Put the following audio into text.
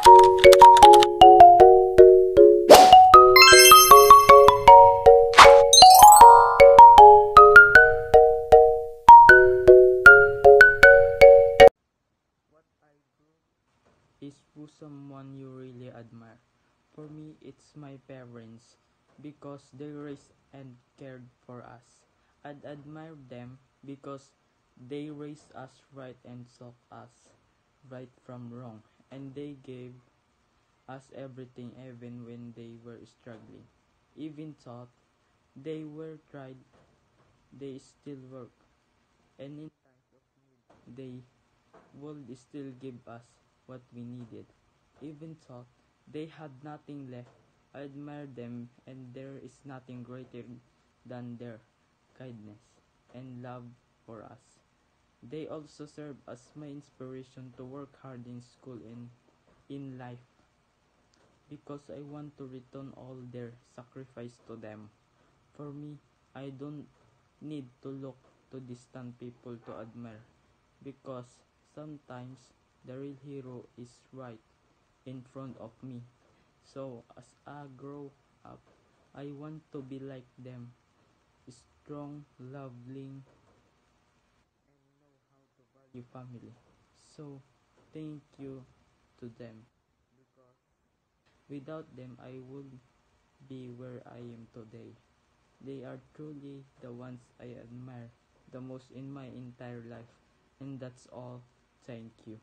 Is who someone you really admire. For me, it's my parents because they raised and cared for us. I'd admire them because they raised us right and taught us right from wrong, and they gave us everything even when they were struggling. Even thought they were tried, they still work, and in times of need, they would still give us what we needed. Even thought they had nothing left, I admire them, and there is nothing greater than their kindness and love for us. They also serve as my inspiration to work hard in school and in life because I want to return all their sacrifice to them. For me, I don't need to look to distant people to admire because sometimes the real hero is right in front of me. So as I grow up, I want to be like them, strong, loving, and know how to value family. So thank you to them because without them I would be where I am today. They are truly the ones I admire the most in my entire life. And that's all. Thank you.